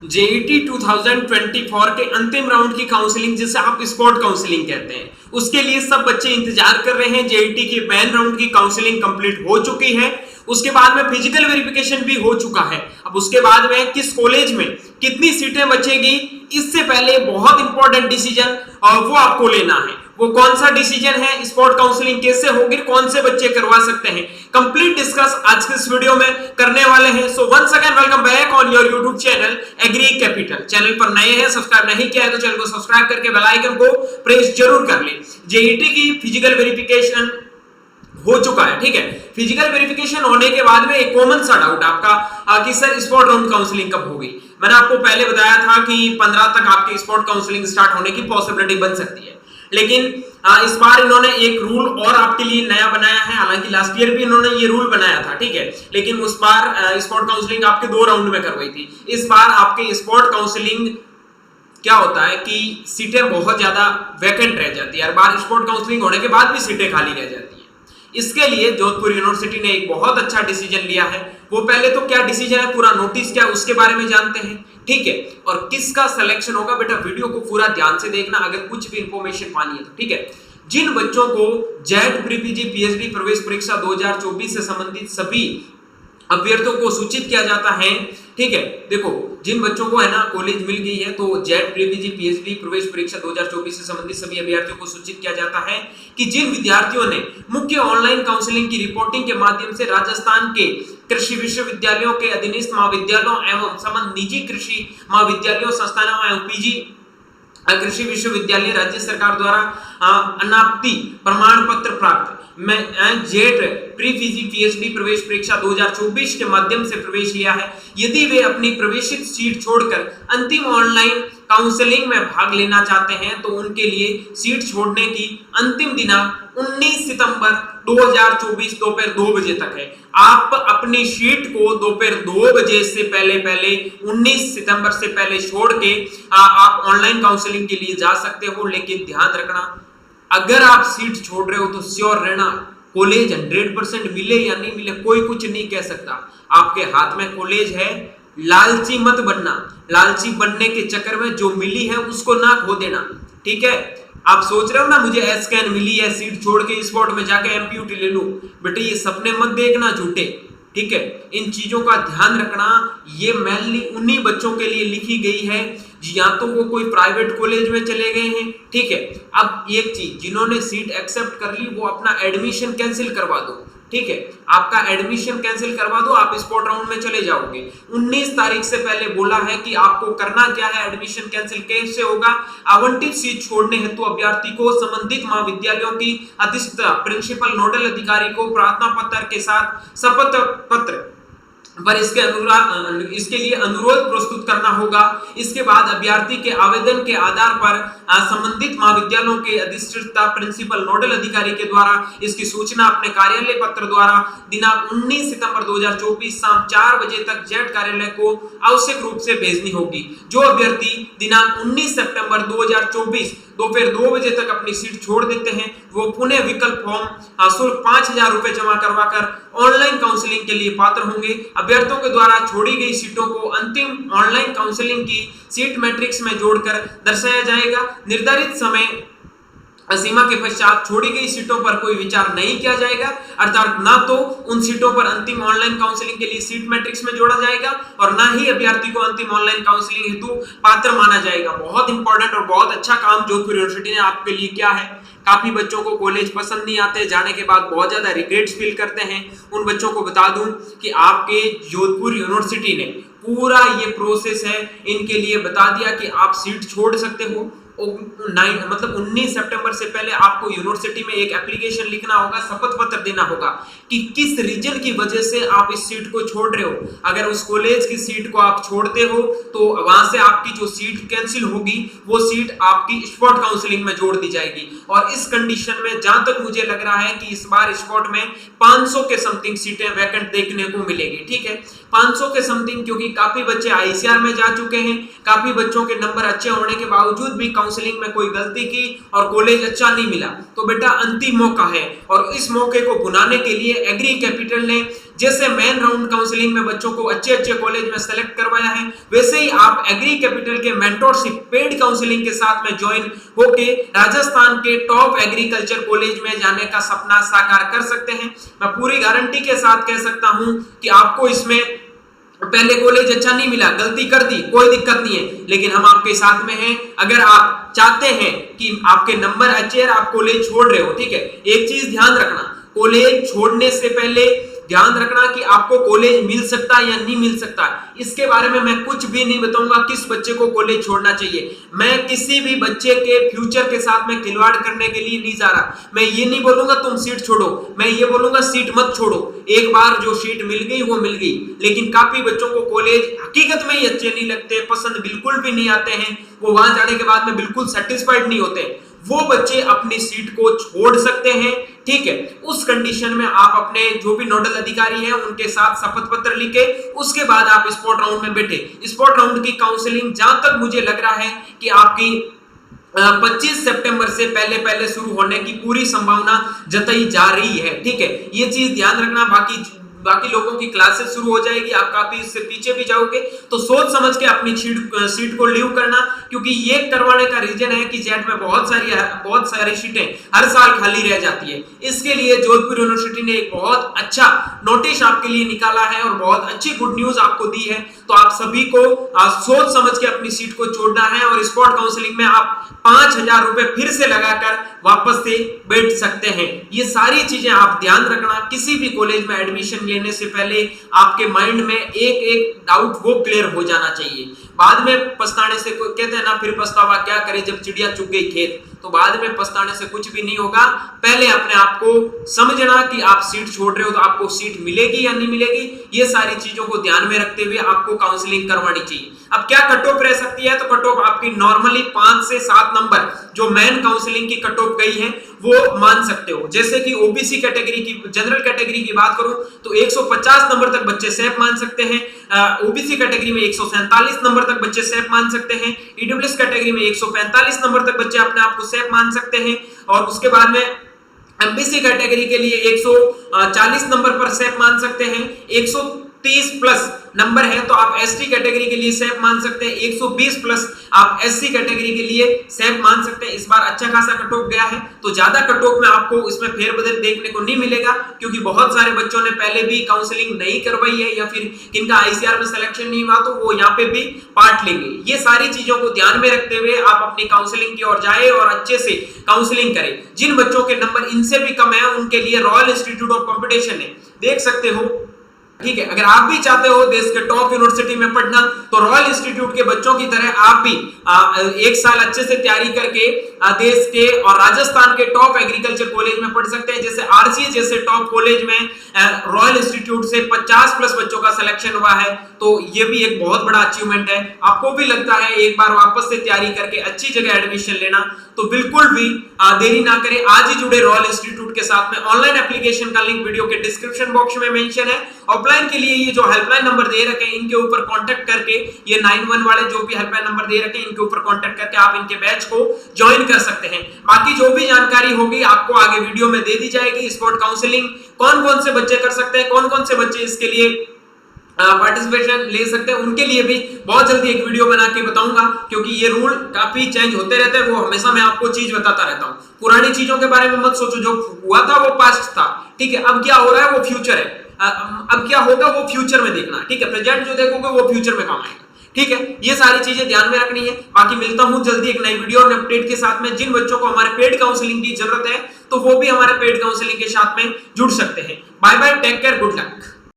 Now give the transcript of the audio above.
JET 2024 के अंतिम round की काउंसलिंग, जिसे आप स्पॉट काउंसलिंग कहते हैं, उसके लिए सब बच्चे इंतजार कर रहे हैं। जेईटी की मेन राउंड की काउंसलिंग कंप्लीट हो चुकी है, उसके बाद में फिजिकल वेरिफिकेशन भी हो चुका है। अब उसके बाद में किस कॉलेज में कितनी सीटें बचेगी, इससे पहले बहुत इंपॉर्टेंट डिसीजन वो आपको लेना है। वो कौन सा डिसीजन है, स्पॉट काउंसलिंग कैसे होगी, कौन से बच्चे करवा सकते हैं, कंप्लीट डिस्कस आज के इस वीडियो में करने वाले हैं। So once again welcome back on your YouTube channel agri capital. Channel पर नए हैं, सब्सक्राइब नहीं किया है तो चैनल को सब्सक्राइब करके बेल आइकन को प्रेस जरूर कर लें। जेईटी की फिजिकल वेरिफिकेशन हो चुका है, ठीक है। फिजिकल वेरिफिकेशन होने के बाद में एक कॉमन सा डाउट आपका कि सर स्पॉट राउंड काउंसलिंग कब होगी। मैंने आपको पहले बताया था कि 15 तक आपकी स्पॉट काउंसलिंग स्टार्ट होने की पॉसिबिलिटी बन सकती है, लेकिन इस बार इन्होंने एक रूल और आपके लिए नया बनाया है। हालांकि लास्ट ईयर भी इन्होंने ये रूल बनाया था, ठीक है, लेकिन उस बार स्पॉट काउंसलिंग आपके 2 राउंड में करवाई थी। इस बार आपके स्पॉट काउंसलिंग क्या होता है कि सीटें बहुत ज्यादा वैकेंट रह जाती है, हर बार स्पॉट काउंसलिंग होने के बाद भी सीटें खाली रह जाती है। इसके लिए जोधपुर यूनिवर्सिटी ने एक बहुत अच्छा डिसीजन लिया है। वो पहले तो क्या डिसीजन है, पूरा नोटिस क्या, उसके बारे में जानते हैं, ठीक है। और किसका सिलेक्शन होगा, बेटा वीडियो को पूरा ध्यान से देखना अगर कुछ भी इंफॉर्मेशन पानी है तो, ठीक है। जिन बच्चों को जेट प्रीपीजी पीएचडी प्रवेश परीक्षा 2024 से संबंधित सभी अभ्यर्थियों को सूचित किया जाता है, ठीक है। देखो जिन बच्चों को है ना कॉलेज मिल गई है, तो जेट प्रीपीजी पीएचडी प्रवेश परीक्षा 2024 से संबंधित सभी अभ्यर्थियों को सूचित किया जाता है कि जिन विद्यार्थियों ने मुख्य ऑनलाइन काउंसलिंग की रिपोर्टिंग के माध्यम से राजस्थान के कृषि विश्वविद्यालयों के अधीनस्थ महाविद्यालयों एवं संबंध निजी कृषि महाविद्यालयों संस्थानों एवं पीजी कृषि विश्वविद्यालय राज्य सरकार द्वारा अनापत्ति प्रमाण पत्र प्राप्त में जेट प्री पीजी पीएचडी प्रवेश परीक्षा 2024 के माध्यम से प्रवेश लिया है, यदि वे अपनी प्रवेशित सीट छोड़कर अंतिम ऑनलाइन काउंसलिंग में भाग लेना चाहते हैं तो उनके लिए सीट छोड़ने की अंतिम दिनांक 19 सितंबर 2024 दोपहर 2 बजे तक है। आप अपनी सीट को दोपहर 2 बजे से पहले 19 सितंबर से पहले छोड़ के आप ऑनलाइन काउंसलिंग के लिए जा सकते हो। लेकिन ध्यान रखना, अगर आप सीट छोड़ रहे हो तो श्योर रहना कॉलेज 100% मिले या नहीं मिले कोई कुछ नहीं कह सकता। आपके हाथ में कॉलेज है, लालची मत बनना। लालची बनने के चक्कर में जो मिली है उसको ना खो देना, ठीक है। आप सोच रहे हो ना मुझे एसकैन मिली है, सीट छोड़ के स्पॉट में जाके एमपीयूटी ले लूं, बेटे ये सपने मत देखना झूठे, ठीक है। इन चीजों का ध्यान रखना। ये मेनली उन्हीं बच्चों के लिए लिखी गई है या तो वो कोई प्राइवेट कॉलेज में चले गए हैं, ठीक है। अब एक चीज, जिन्होंने सीट एक्सेप्ट कर ली वो अपना एडमिशन कैंसिल करवा दो, ठीक है। आपका एडमिशन कैंसिल करवा दो, आप स्पॉट राउंड में चले जाओगे। 19 तारीख से पहले बोला है कि आपको करना क्या है, एडमिशन कैंसिल कैसे होगा। आवंटित सीट छोड़ने हेतु अभ्यर्थी को संबंधित महाविद्यालयों की अधिष्ठाता प्रिंसिपल नोडल अधिकारी को प्रार्थना पत्र के साथ शपथ पत्र पर इसके लिए अनुरोध प्रस्तुत करना होगा। इसके बाद अभ्यर्थी के आवेदन के आधार पर संबंधित महाविद्यालयों के अधिष्ठाता प्रिंसिपल नोडल अधिकारी के द्वारा इसकी सूचना अपने कार्यालय पत्र द्वारा दिनांक 19 सितंबर 2024 शाम 4 बजे तक जेट कार्यालय को आवश्यक रूप से भेजनी होगी। जो अभ्यर्थी दिनांक 19 सितंबर 2024 दोपहर 2 बजे तक अपनी सीट छोड़ देते हैं वो पुनः विकल्प फॉर्म शुल्क 5000 रुपए जमा करवाकर ऑनलाइन काउंसलिंग के लिए पात्र होंगे। अभ्यर्थियों के द्वारा छोड़ी गई सीटों को अंतिम ऑनलाइन काउंसलिंग की सीट मैट्रिक्स में जोड़कर दर्शाया जाएगा। निर्धारित समय सीमा के पश्चात छोड़ी गई सीटों पर कोई विचार नहीं किया जाएगा, अर्थात ना तो उन सीटों पर अंतिम ऑनलाइन काउंसलिंग के लिए सीट मैट्रिक्स में जोड़ा जाएगा और ना ही अभ्यर्थी को अंतिम ऑनलाइन काउंसलिंग हेतु पात्र माना जाएगा। बहुत इंपॉर्टेंट और बहुत अच्छा काम जोधपुर यूनिवर्सिटी ने आपके लिए किया है। काफी बच्चों को कॉलेज पसंद नहीं आते, जाने के बाद बहुत ज्यादा रिग्रेट्स फील करते हैं। उन बच्चों को बता दूं कि आपके जोधपुर यूनिवर्सिटी ने पूरा ये प्रोसेस है इनके लिए बता दिया कि आप सीट छोड़ सकते हो। 19 सितंबर से पहले आपको यूनिवर्सिटी में एक एप्लीकेशन लिखना होगा, शपथ पत्र देना होगा कि किस रीजन की वजह से आप इस सीट को छोड़ रहे हो। अगर उस कॉलेज की सीट को आप छोड़ते हो तो वहां से आपकी जो सीट कैंसिल होगी वो सीट आपकी स्पॉट काउंसलिंग में जोड़ दी जाएगी। और इस कंडीशन में जहां तक मुझे लग रहा है कि इस बार स्पॉट में 500 के समथिंग सीटें वैकेंट देखने को मिलेगी, ठीक है। 500 के समथिंग, क्योंकि काफी बच्चे आईसीआर में जा चुके हैं, काफी बच्चों के नंबर अच्छे होने के बावजूद भी काउंसलिंग में कोई गलती की और कॉलेज अच्छा नहीं मिला, तो बेटा अंतिम मौका है और इस मौके को भुनाने के लिए एग्री कैपिटल ने जैसे मेन राउंड काउंसलिंग में बच्चों को अच्छे अच्छे कॉलेज में सेलेक्ट करवाया है, वैसे ही आप एग्री कैपिटल के मेंटरशिप पेड काउंसलिंग के साथ में ज्वाइन होके राजस्थान के टॉप एग्रीकल्चर कॉलेज में जाने का सपना साकार कर सकते हैं। मैं पूरी गारंटी के साथ कह सकता हूं कि आपको इसमें पहले कॉलेज अच्छा नहीं मिला, गलती कर दी, कोई दिक्कत नहीं है, लेकिन हम आपके साथ में हैं। अगर आप चाहते हैं कि आपके नंबर अच्छे और आप कॉलेज छोड़ रहे हो, ठीक है, एक चीज ध्यान रखना, कॉलेज छोड़ने से पहले ध्यान रखना कि आपको कॉलेज मिल सकता है या नहीं मिल सकता। इसके बारे में मैं कुछ भी नहीं बताऊंगा किस बच्चे को कॉलेज छोड़ना चाहिए। मैं किसी भी बच्चे के फ्यूचर के साथ में खिलवाड़ करने के लिए नहीं जा रहा। मैं ये नहीं बोलूंगा तुम सीट छोड़ो, मैं ये बोलूंगा सीट मत छोड़ो। एक बार जो सीट मिल गई वो मिल गई, लेकिन काफी बच्चों को कॉलेज हकीकत में ही अच्छे नहीं लगते, पसंद बिल्कुल भी नहीं आते हैं, वो वहां जाने के बाद में बिल्कुल सेटिस्फाइड नहीं होते। वो बच्चे अपनी सीट को छोड़ सकते हैं, ठीक है। उस कंडीशन में आप अपने जो भी नोडल अधिकारी हैं उनके साथ शपथ पत्र लिखे, उसके बाद आप स्पॉट राउंड में बैठे। स्पॉट राउंड की काउंसलिंग जहां तक मुझे लग रहा है कि आपकी 25 सितंबर से पहले शुरू होने की पूरी संभावना जताई जा रही है, ठीक है। ये चीज ध्यान रखना। बाकी लोगों की क्लासेस शुरू हो जाएगी, आप काफी इससे पीछे भी जाओगे, तो सोच समझ के अपनी सीट को लीव करना, क्योंकि ये करवाने का रीजन है कि जेट में बहुत सारी सीटें हर साल खाली रह जाती है। इसके लिए जोधपुर यूनिवर्सिटी ने एक बहुत अच्छा नोटिस आपके लिए निकाला है और बहुत अच्छी गुड न्यूज आपको दी है। तो आप सभी को सोच समझ के अपनी सीट को छोड़ना है और स्पॉट काउंसलिंग में आप 5,000 रुपए फिर से लगाकर वापस से बैठ सकते हैं। ये सारी चीजें आप ध्यान रखना। किसी भी कॉलेज में एडमिशन लेने से पहले आपके माइंड में एक डाउट वो क्लियर हो जाना चाहिए। बाद में पछताने से, कहते हैं ना, फिर पछतावा क्या करे जब चिड़िया चुग गई खेत, तो बाद में पछताने से कुछ भी नहीं होगा। पहले अपने आप को समझना कि आप सीट छोड़ रहे हो तो आपको सीट मिलेगी या नहीं मिलेगी, ये सारी चीजों को ध्यान में रखते हुए आपको काउंसलिंग करवानी चाहिए। अब क्या कट ऑफ रह सकती है, तो कट ऑफ आपकी नॉर्मली 5 से 7 नंबर जो मेन काउंसलिंग की कट ऑफ गई है वो मान सकते हो। जैसे कि ओबीसी कैटेगरी की, जनरल कैटेगरी की बात करूं तो 150 नंबर तक बच्चे सेफ मान सकते हैं। ओबीसी कैटेगरी में 147 नंबर तक बच्चे सेफ मान सकते हैं। ईडब्ल्यूएस कैटेगरी में 145 नंबर तक बच्चे अपने आप को सेफ मान सकते हैं। और उसके बाद में एमबीसी कैटेगरी के लिए 140 नंबर पर सेफ मान सकते हैं। 130 प्लस नंबर है तो आप एसटी कैटेगरी के लिए सेफ मान सकते हैं। 120 प्लस आप एससी कैटेगरी के लिए सेफ मान सकते हैं। इस बार अच्छा खासा कट ऑफ गया है, तो ज्यादा कट ऑफ में आपको इसमें फेरबदल देखने को नहीं मिलेगा, क्योंकि बहुत सारे बच्चों ने पहले भी काउंसलिंग नहीं करवाई है या फिर किनका आईसीआर में सिलेक्शन नहीं हुआ तो वो यहाँ पे भी पार्ट लेंगे। ये सारी चीजों को ध्यान में रखते हुए आप अपनी काउंसलिंग की ओर जाए और अच्छे से काउंसलिंग करें। जिन बच्चों के नंबर इनसे भी कम है उनके लिए रॉयल इंस्टीट्यूट ऑफ कॉम्पिटिशन है, देख सकते हो, ठीक है। अगर आप भी चाहते हो देश के टॉप यूनिवर्सिटी में पढ़ना, तो रॉयल इंस्टीट्यूट के बच्चों की तरह आप भी एक साल अच्छे से तैयारी करके देश के और राजस्थान के टॉप एग्रीकल्चर कॉलेज में पढ़ सकते हैं। जैसे आरसीए जैसे टॉप कॉलेज में रॉयल इंस्टीट्यूट से 50 प्लस बच्चों का सिलेक्शन हुआ है, तो ये भी एक बहुत बड़ा अचीवमेंट है। आपको भी लगता है एक बार वापस से तैयारी करके अच्छी जगह एडमिशन लेना, तो बिल्कुल भी देरी ना करें, आज ही जुड़े रॉयल इंस्टीट्यूट के साथ में। ऑनलाइन एप्लीकेशन का लिंक वीडियो के डिस्क्रिप्शन बॉक्स में मेंशन है। ऑफलाइन के लिए ये जो हेल्पलाइन नंबर दे रखे हैं इनके ऊपर कांटेक्ट करके, ये 91 वाले जो भी हेल्पलाइन नंबर दे रखे हैं इनके ऊपर कांटेक्ट करके आप इनके बैच को ज्वाइन कर सकते हैं। बाकी जो भी जानकारी होगी आपको आगे वीडियो में दे दी जाएगी। स्पॉट काउंसलिंग कौन कौन से बच्चे कर सकते हैं, कौन कौन से बच्चे इसके लिए पार्टिसिपेशन ले सकते हैं, उनके लिए भी बहुत जल्दी एक वीडियो बना के बताऊंगा, क्योंकि ये रूल काफी चेंज होते रहते हैं। वो हमेशा मैं आपको चीज बताता रहता हूं। पुरानी चीजों के बारे में मत सोचो, जो हुआ था वो पास्ट था, ठीक है। अब क्या हो रहा है वो फ्यूचर है, अब क्या होगा वो फ्यूचर में देखना, ठीक है। प्रेजेंट जो देखोगे वो फ्यूचर में काम आएगा, ठीक है। ये सारी चीजें ध्यान में रखनी है। बाकी मिलता हूं जल्दी एक नई वीडियो और अपडेट के साथ में। जिन बच्चों को हमारे पेड काउंसलिंग की जरूरत है तो वो भी हमारे पेड काउंसलिंग के साथ में जुड़ सकते हैं। Bye bye, take care, good luck.